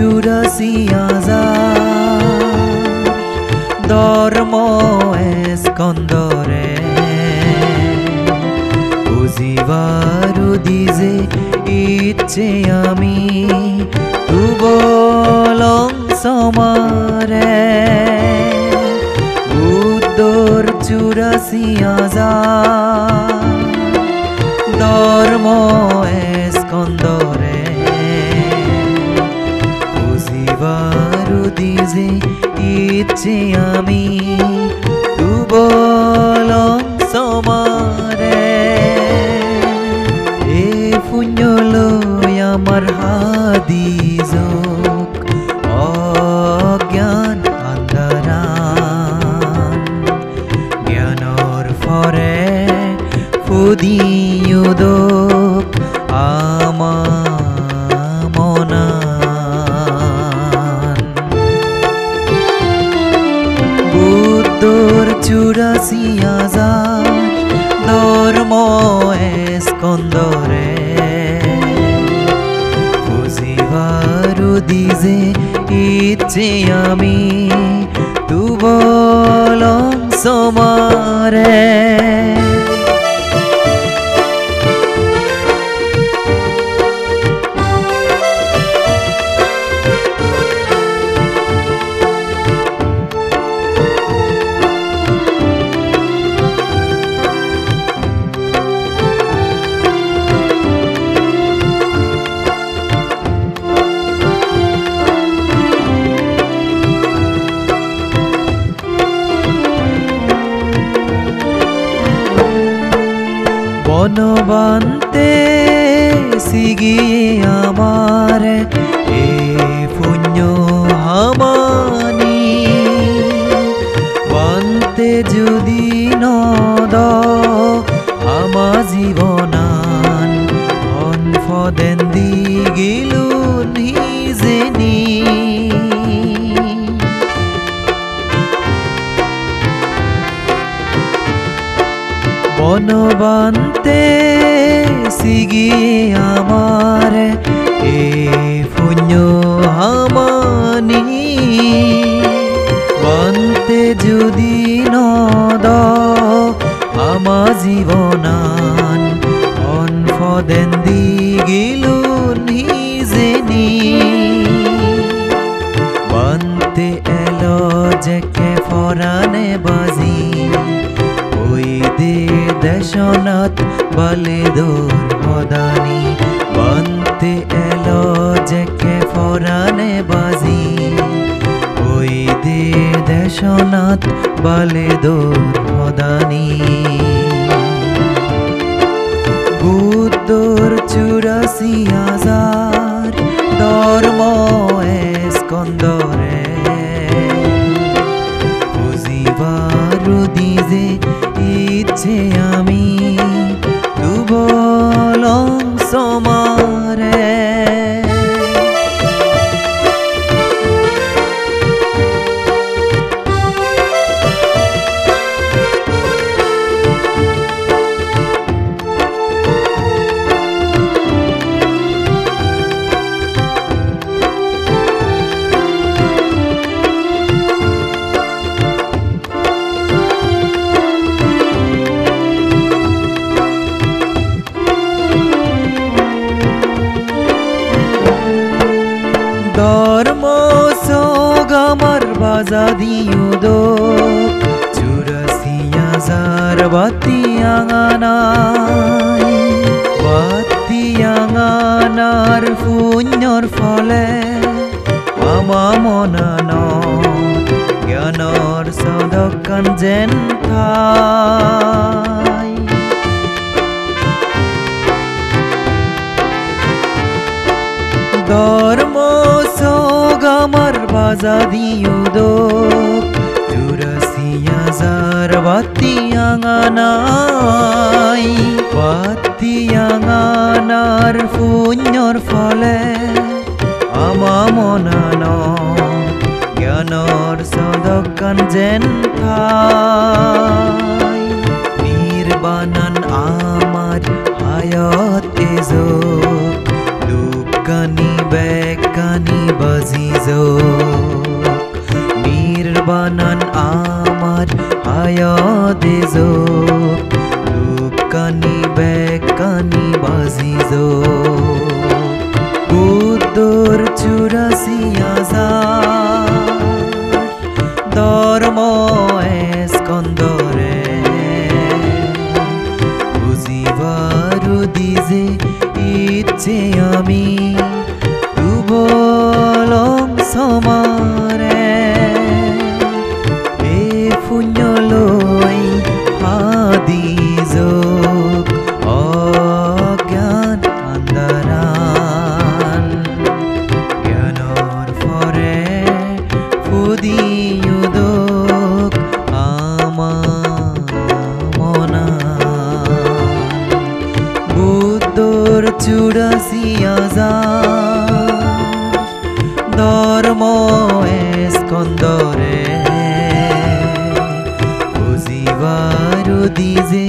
84,000 ধর্ম স্কন্দরে বুঝিবারু দিজে ইচ্ছে আমি তুবলং সমারে বুদ্ধর 84,000 ধর্ম স্কন্দরে বুঝিবারু দিজে ইচ্ছে আমি তুবলং সমারে এ পুণ্যলয় আমার হাদিজক অজ্ঞান আন্ধারান জ্ঞানর ফরে ফুদিয়ুদক আমামনান বুদ্ধর 84,000 ধর্ম স্কন্দরে বুঝিবারু দিজে ইচ্ছে আমি তুবলং সমারে বনবান্তে সিগিয়ে আমার এ পুণ্য হামানি বান্তে যদি নদ আমা জীবনান অনফদেন দি গিলু নিজেনি বনবান্তে সিগিয়ে আমার এ পুণ্য হামানি বান্তে যদি নদ আমা জীবনান অনফদেন দি গিলু নিজেনি বান্তে এলো জেকে ফরানে বাজি ওই দে দেশনাথ বালেদোর মদানি বান্তে এলো জেকে ফরানে বাজি ওই দে দেশনাথ বালেদোর মদানি বুদ্ধর 84,000 ধর্ম স্কন্দরে বুঝিবারু দিজে ইচ্ছে আমি তুবলং সমারে ধর্ম সোগামার বাজা দিয়ুদক 84,000 বাতিয়াঙানার পুণ্যর ফলে আমা মনান জ্ঞানর সদকান যেন ঠাই ধর্ম সোগামার বাজা দিয়ুদক 84,000 বাতিয়াঙানার পুণ্যর ফলে আমা মনান জ্ঞানর সদকান যেন ঠাই নির্বাণান আমার হায়ত এজক দুঃখানি বেকানি বাজি কানি বাজিজ বুদ্ধর 84,000 ধর্ম স্কন্দরে বুঝিবারু দিজে ইচ্ছে আমি দুবলং সমারে এ পুণ্যলৈ হাদিজক অজ্ঞান আন্ধাৰান জ্ঞানৰ ফৰে ফুদিয়ুদক আমাৰ মনান বুদ্ধৰ 84,000 ধৰ্ম স্কন্দৰে বুঝিবাৰু দিজে